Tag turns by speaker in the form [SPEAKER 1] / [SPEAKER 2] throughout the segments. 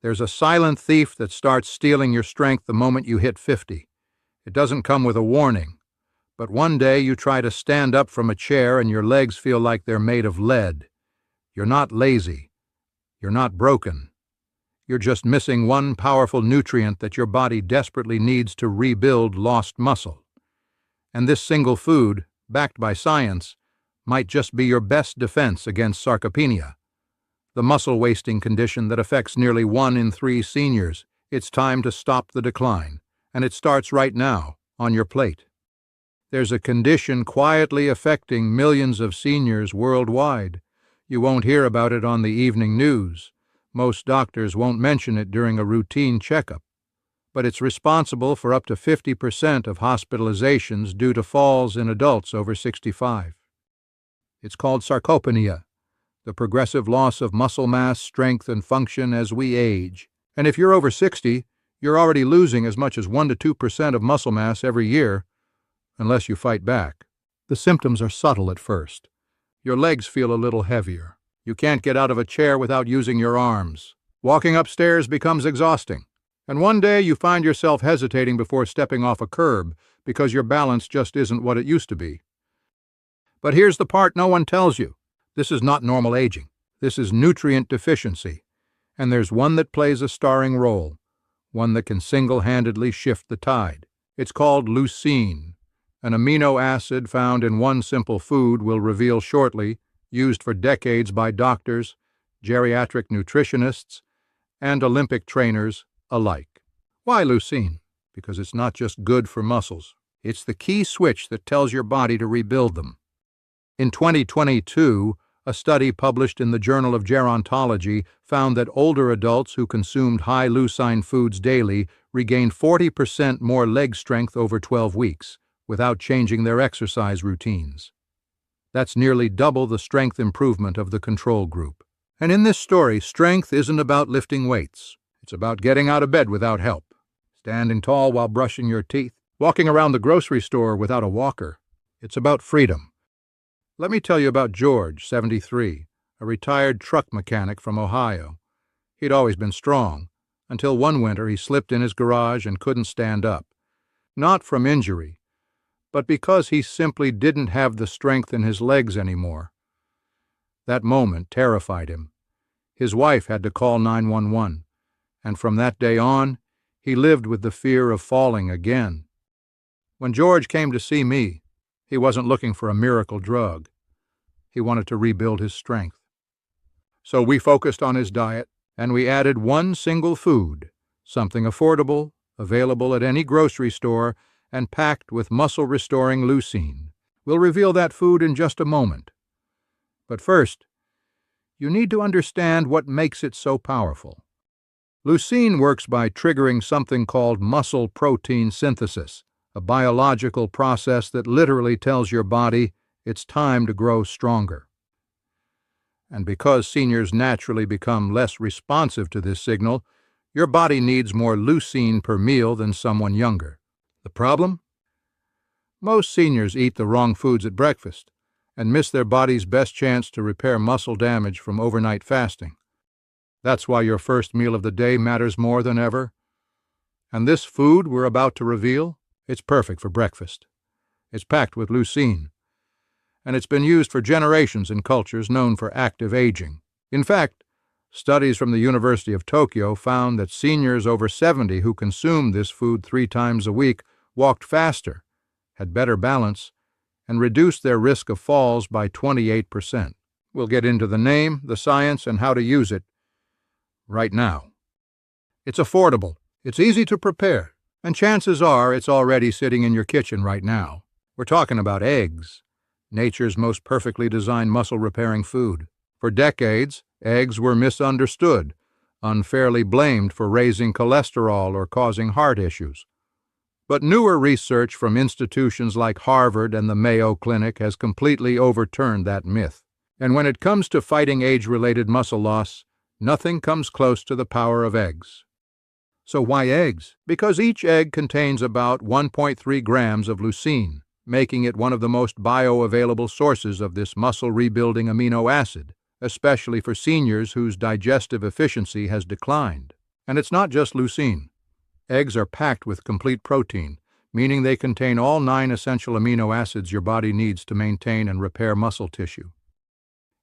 [SPEAKER 1] There's a silent thief that starts stealing your strength the moment you hit 50. It doesn't come with a warning, but one day you try to stand up from a chair and your legs feel like they're made of lead. You're not lazy. You're not broken. You're just missing one powerful nutrient that your body desperately needs to rebuild lost muscle. And this single food, backed by science, might just be your best defense against sarcopenia, the muscle-wasting condition that affects nearly 1 in 3 seniors. It's time to stop the decline, and it starts right now, on your plate. There's a condition quietly affecting millions of seniors worldwide. You won't hear about it on the evening news. Most doctors won't mention it during a routine checkup. But it's responsible for up to 50% of hospitalizations due to falls in adults over 65. It's called sarcopenia, the progressive loss of muscle mass, strength, and function as we age. And if you're over 60, you're already losing as much as 1 to 2% of muscle mass every year, unless you fight back. The symptoms are subtle at first. Your legs feel a little heavier. You can't get out of a chair without using your arms. Walking upstairs becomes exhausting. And one day you find yourself hesitating before stepping off a curb because your balance just isn't what it used to be. But here's the part no one tells you. This is not normal aging. This is nutrient deficiency. And there's one that plays a starring role, one that can single-handedly shift the tide. It's called leucine, an amino acid found in one simple food we'll reveal shortly, used for decades by doctors, geriatric nutritionists, and Olympic trainers alike. Why leucine? Because it's not just good for muscles. It's the key switch that tells your body to rebuild them. In 2022, a study published in the Journal of Gerontology found that older adults who consumed high leucine foods daily regained 40% more leg strength over 12 weeks, without changing their exercise routines. That's nearly double the strength improvement of the control group. And in this story, strength isn't about lifting weights. It's about getting out of bed without help, standing tall while brushing your teeth, walking around the grocery store without a walker. It's about freedom. Let me tell you about George, 73, a retired truck mechanic from Ohio. He'd always been strong, until one winter he slipped in his garage and couldn't stand up. Not from injury, but because he simply didn't have the strength in his legs anymore. That moment terrified him. His wife had to call 911. And from that day on, he lived with the fear of falling again. When George came to see me, he wasn't looking for a miracle drug. He wanted to rebuild his strength. So we focused on his diet, and we added one single food, something affordable, available at any grocery store, and packed with muscle-restoring leucine. We'll reveal that food in just a moment. But first, you need to understand what makes it so powerful. Leucine works by triggering something called muscle protein synthesis, a biological process that literally tells your body it's time to grow stronger. And because seniors naturally become less responsive to this signal, your body needs more leucine per meal than someone younger. The problem? Most seniors eat the wrong foods at breakfast and miss their body's best chance to repair muscle damage from overnight fasting. That's why your first meal of the day matters more than ever. And this food we're about to reveal, it's perfect for breakfast. It's packed with leucine, and it's been used for generations in cultures known for active aging. In fact, studies from the University of Tokyo found that seniors over 70 who consumed this food 3 times a week walked faster, had better balance, and reduced their risk of falls by 28%. We'll get into the name, the science, and how to use it right now. It's affordable, it's easy to prepare, and chances are it's already sitting in your kitchen right now. We're talking about eggs, nature's most perfectly designed muscle-repairing food. For decades, eggs were misunderstood, unfairly blamed for raising cholesterol or causing heart issues. But newer research from institutions like Harvard and the Mayo Clinic has completely overturned that myth. And when it comes to fighting age-related muscle loss, nothing comes close to the power of eggs. So why eggs? Because each egg contains about 1.3 grams of leucine, making it one of the most bioavailable sources of this muscle-rebuilding amino acid, especially for seniors whose digestive efficiency has declined. And it's not just leucine. Eggs are packed with complete protein, meaning they contain all 9 essential amino acids your body needs to maintain and repair muscle tissue.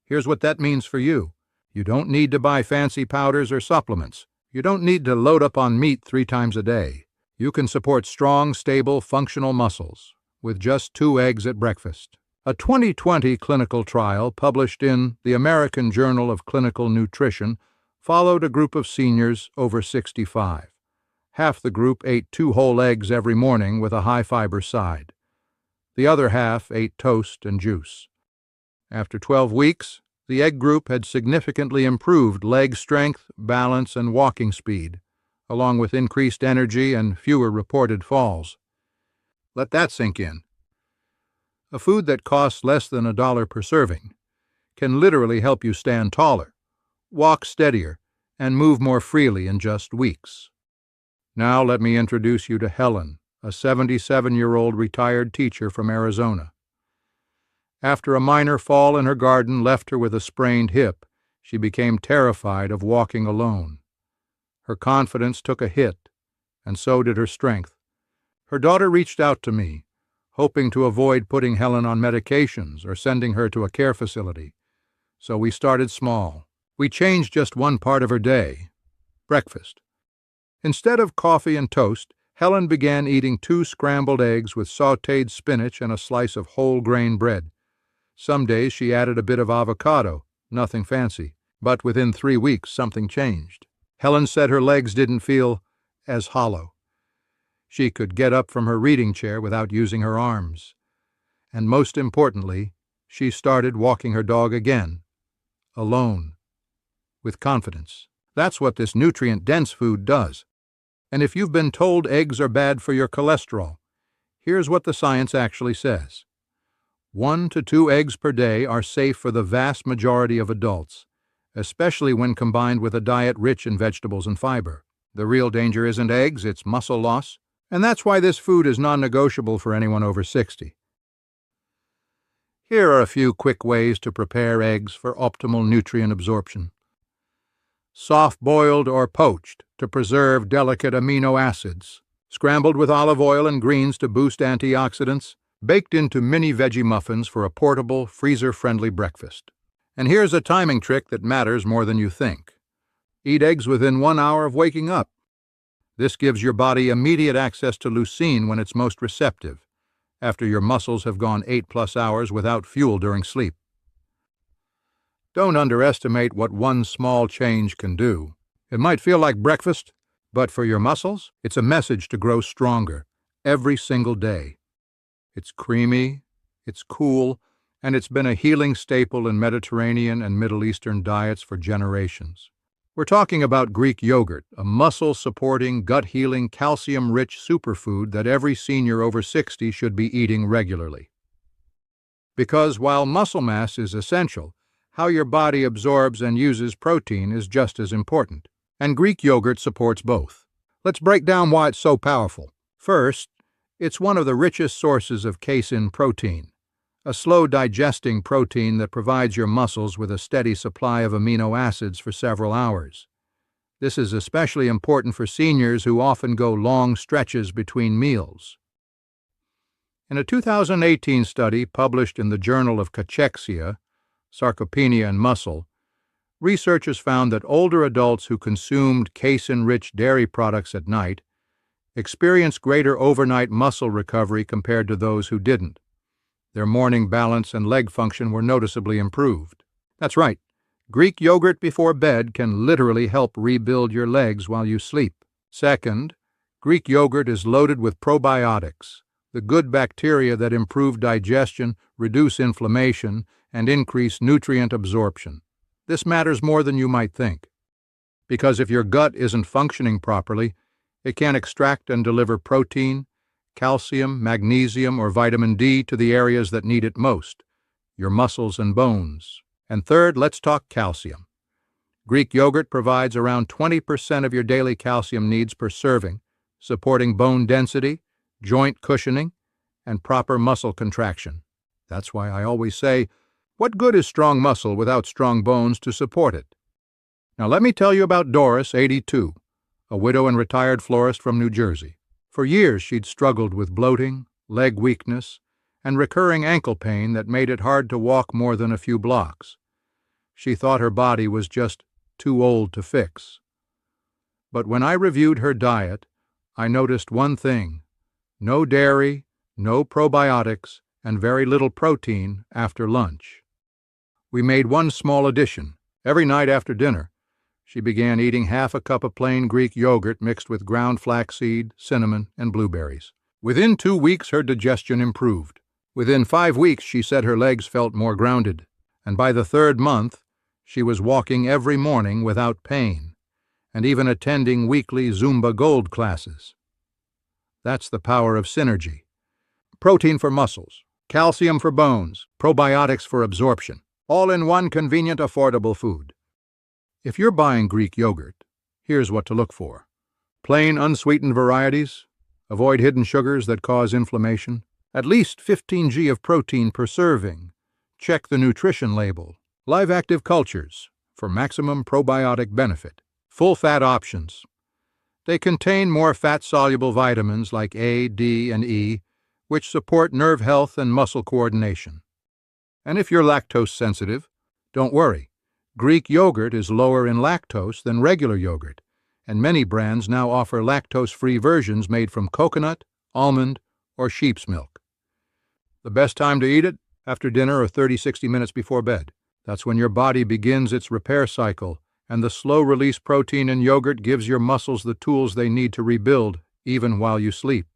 [SPEAKER 1] Here's what that means for you. You don't need to buy fancy powders or supplements. You don't need to load up on meat 3 times a day. You can support strong, stable, functional muscles with just 2 eggs at breakfast. A 2020 clinical trial published in the American Journal of Clinical Nutrition followed a group of seniors over 65. Half the group ate 2 whole eggs every morning with a high-fiber side. The other half ate toast and juice. After 12 weeks, the egg group had significantly improved leg strength, balance, and walking speed, along with increased energy and fewer reported falls. Let that sink in. A food that costs less than $1 per serving can literally help you stand taller, walk steadier, and move more freely in just weeks. Now let me introduce you to Helen, a 77-year-old retired teacher from Arizona. After a minor fall in her garden left her with a sprained hip, she became terrified of walking alone. Her confidence took a hit, and so did her strength. Her daughter reached out to me, hoping to avoid putting Helen on medications or sending her to a care facility. So we started small. We changed just one part of her day: breakfast. Instead of coffee and toast, Helen began eating 2 scrambled eggs with sautéed spinach and a slice of whole grain bread. Some days she added a bit of avocado, nothing fancy, but within 3 weeks something changed. Helen said her legs didn't feel as hollow. She could get up from her reading chair without using her arms. And most importantly, she started walking her dog again, alone, with confidence. That's what this nutrient-dense food does. And if you've been told eggs are bad for your cholesterol, here's what the science actually says. 1 to 2 eggs per day are safe for the vast majority of adults, especially when combined with a diet rich in vegetables and fiber. The real danger isn't eggs, it's muscle loss, and that's why this food is non-negotiable for anyone over 60. Here are a few quick ways to prepare eggs for optimal nutrient absorption. Soft-boiled or poached to preserve delicate amino acids, scrambled with olive oil and greens to boost antioxidants, baked into mini veggie muffins for a portable, freezer-friendly breakfast. And here's a timing trick that matters more than you think. Eat eggs within 1 hour of waking up. This gives your body immediate access to leucine when it's most receptive, after your muscles have gone 8+ hours without fuel during sleep. Don't underestimate what one small change can do. It might feel like breakfast, but for your muscles, it's a message to grow stronger every single day. It's creamy, it's cool, and it's been a healing staple in Mediterranean and Middle Eastern diets for generations. We're talking about Greek yogurt, a muscle-supporting, gut-healing, calcium-rich superfood that every senior over 60 should be eating regularly. Because while muscle mass is essential, how your body absorbs and uses protein is just as important, and Greek yogurt supports both. Let's break down why it's so powerful. First, it's one of the richest sources of casein protein, a slow-digesting protein that provides your muscles with a steady supply of amino acids for several hours. This is especially important for seniors who often go long stretches between meals. In a 2018 study published in the Journal of Cachexia, Sarcopenia and Muscle, researchers found that older adults who consumed casein-rich dairy products at night experienced greater overnight muscle recovery compared to those who didn't. Their morning balance and leg function were noticeably improved. That's right, Greek yogurt before bed can literally help rebuild your legs while you sleep. Second, Greek yogurt is loaded with probiotics, the good bacteria that improve digestion, reduce inflammation, and increase nutrient absorption. This matters more than you might think, because if your gut isn't functioning properly, it can't extract and deliver protein, calcium, magnesium, or vitamin D to the areas that need it most, your muscles and bones. And third, let's talk calcium. Greek yogurt provides around 20% of your daily calcium needs per serving, supporting bone density, joint cushioning, and proper muscle contraction. That's why I always say, what good is strong muscle without strong bones to support it? Now let me tell you about Doris, 82, a widow and retired florist from New Jersey. For years she'd struggled with bloating, leg weakness, and recurring ankle pain that made it hard to walk more than a few blocks. She thought her body was just too old to fix. But when I reviewed her diet, I noticed one thing: no dairy, no probiotics, and very little protein after lunch. We made one small addition. Every night after dinner, she began eating half a cup of plain Greek yogurt mixed with ground flaxseed, cinnamon, and blueberries. Within 2 weeks, her digestion improved. Within 5 weeks, she said her legs felt more grounded. And by the 3rd month, she was walking every morning without pain, and even attending weekly Zumba Gold classes. That's the power of synergy. Protein for muscles, calcium for bones, probiotics for absorption, all in one convenient, affordable food. If you're buying Greek yogurt, here's what to look for. Plain, unsweetened varieties. Avoid hidden sugars that cause inflammation. At least 15 g of protein per serving. Check the nutrition label. Live active cultures for maximum probiotic benefit. Full fat options. They contain more fat-soluble vitamins like A, D, and E, which support nerve health and muscle coordination. And if you're lactose sensitive, don't worry. Greek yogurt is lower in lactose than regular yogurt, and many brands now offer lactose-free versions made from coconut, almond, or sheep's milk. The best time to eat it? After dinner or 30-60 minutes before bed. That's when your body begins its repair cycle, and the slow-release protein in yogurt gives your muscles the tools they need to rebuild, even while you sleep.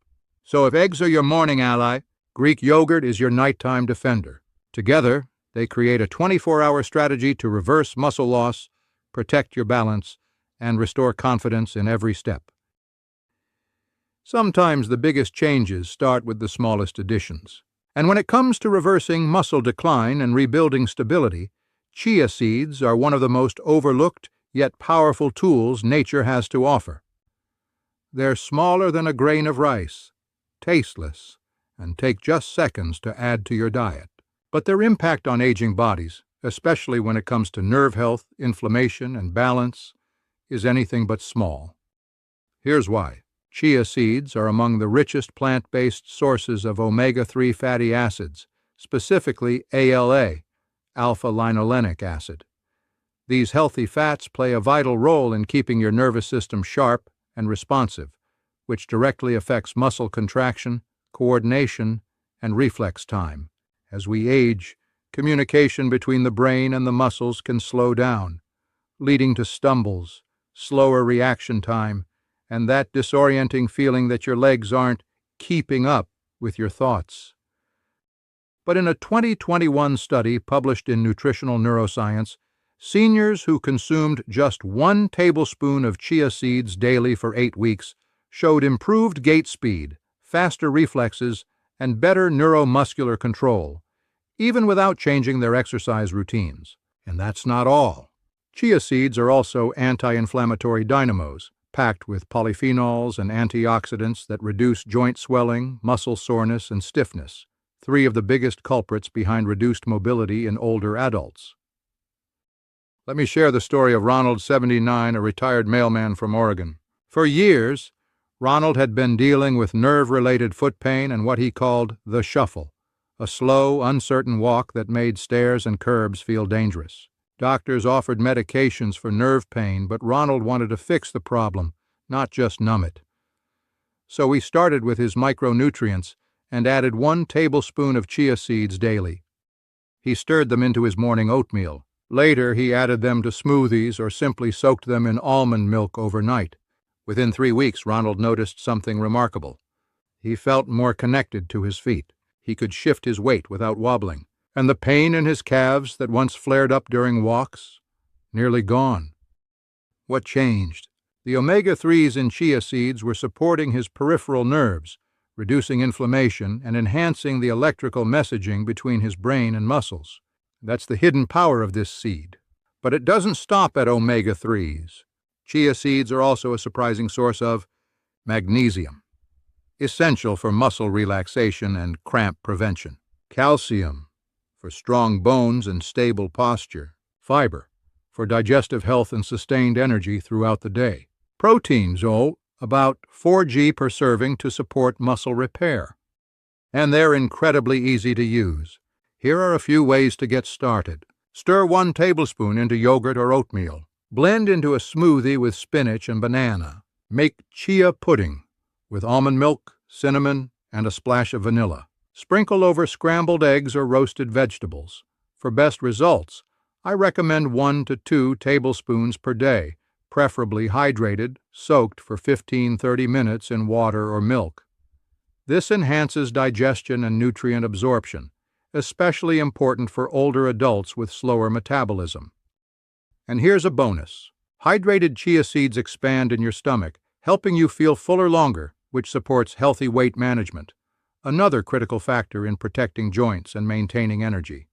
[SPEAKER 1] So if eggs are your morning ally, Greek yogurt is your nighttime defender. Together, they create a 24-hour strategy to reverse muscle loss, protect your balance, and restore confidence in every step. Sometimes the biggest changes start with the smallest additions. And when it comes to reversing muscle decline and rebuilding stability, chia seeds are one of the most overlooked yet powerful tools nature has to offer. They're smaller than a grain of rice, tasteless, and take just seconds to add to your diet. But their impact on aging bodies, especially when it comes to nerve health, inflammation, and balance, is anything but small. Here's why. Chia seeds are among the richest plant-based sources of omega-3 fatty acids, specifically ALA, alpha-linolenic acid. These healthy fats play a vital role in keeping your nervous system sharp and responsive, which directly affects muscle contraction, coordination, and reflex time. As we age, communication between the brain and the muscles can slow down, leading to stumbles, slower reaction time, and that disorienting feeling that your legs aren't keeping up with your thoughts. But in a 2021 study published in Nutritional Neuroscience, seniors who consumed just 1 tablespoon of chia seeds daily for 8 weeks showed improved gait speed, faster reflexes, and better neuromuscular control, even without changing their exercise routines. And that's not all. Chia seeds are also anti-inflammatory dynamos, packed with polyphenols and antioxidants that reduce joint swelling, muscle soreness, and stiffness, 3 of the biggest culprits behind reduced mobility in older adults. Let me share the story of Ronald, 79, a retired mailman from Oregon. For years, Ronald had been dealing with nerve-related foot pain and what he called the shuffle, a slow, uncertain walk that made stairs and curbs feel dangerous. Doctors offered medications for nerve pain, but Ronald wanted to fix the problem, not just numb it. So he started with his micronutrients and added 1 tablespoon of chia seeds daily. He stirred them into his morning oatmeal. Later, he added them to smoothies or simply soaked them in almond milk overnight. Within 3 weeks, Ronald noticed something remarkable. He felt more connected to his feet. He could shift his weight without wobbling. And the pain in his calves that once flared up during walks, nearly gone. What changed? The omega-3s in chia seeds were supporting his peripheral nerves, reducing inflammation and enhancing the electrical messaging between his brain and muscles. That's the hidden power of this seed. But it doesn't stop at omega-3s. Chia seeds are also a surprising source of magnesium, essential for muscle relaxation and cramp prevention. Calcium, for strong bones and stable posture. Fiber, for digestive health and sustained energy throughout the day. Proteins, about 4 g per serving to support muscle repair. And they're incredibly easy to use. Here are a few ways to get started. Stir 1 tablespoon into yogurt or oatmeal. Blend into a smoothie with spinach and banana. Make chia pudding with almond milk, cinnamon, and a splash of vanilla. Sprinkle over scrambled eggs or roasted vegetables. For best results, I recommend 1 to 2 tablespoons per day, preferably hydrated, soaked for 15-30 minutes in water or milk. This enhances digestion and nutrient absorption, especially important for older adults with slower metabolism. And here's a bonus. Hydrated chia seeds expand in your stomach, helping you feel fuller longer, which supports healthy weight management, another critical factor in protecting joints and maintaining energy.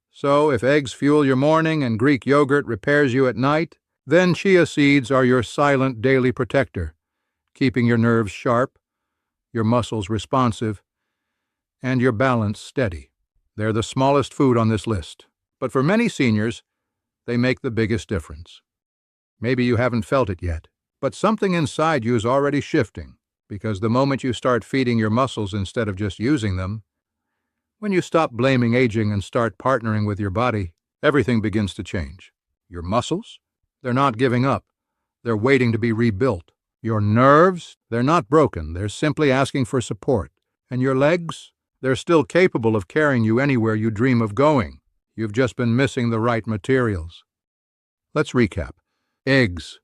[SPEAKER 1] So, if eggs fuel your morning and Greek yogurt repairs you at night, then chia seeds are your silent daily protector, keeping your nerves sharp, your muscles responsive, and your balance steady. They're the smallest food on this list, but for many seniors, they make the biggest difference. Maybe you haven't felt it yet, but something inside you is already shifting, because the moment you start feeding your muscles instead of just using them, when you stop blaming aging and start partnering with your body, everything begins to change. Your muscles? They're not giving up. They're waiting to be rebuilt. Your nerves? They're not broken. They're simply asking for support. And your legs? They're still capable of carrying you anywhere you dream of going. You've just been missing the right materials. Let's recap. Eggs.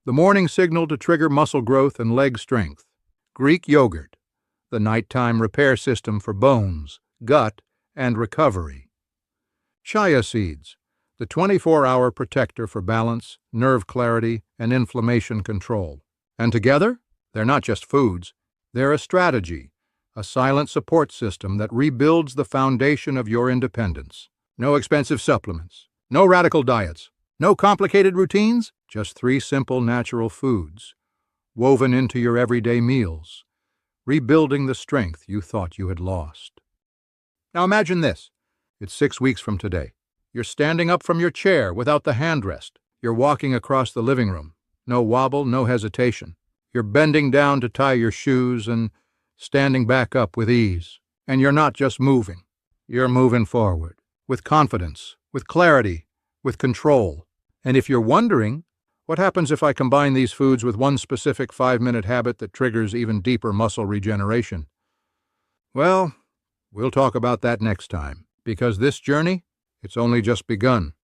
[SPEAKER 1] The morning signal to trigger muscle growth and leg strength. Greek yogurt. The nighttime repair system for bones, gut, and recovery. Chia seeds. The 24-hour protector for balance, nerve clarity, and inflammation control. And together, they're not just foods. They're a strategy, a silent support system that rebuilds the foundation of your independence. No expensive supplements, no radical diets, no complicated routines, just 3 simple natural foods, woven into your everyday meals, rebuilding the strength you thought you had lost. Now imagine this. It's 6 weeks from today. You're standing up from your chair without the handrest. You're walking across the living room. No wobble, no hesitation. You're bending down to tie your shoes and standing back up with ease. And you're not just moving. You're moving forward, with confidence, with clarity, with control. And if you're wondering, what happens if I combine these foods with one specific 5-minute habit that triggers even deeper muscle regeneration? Well, we'll talk about that next time, because this journey, it's only just begun.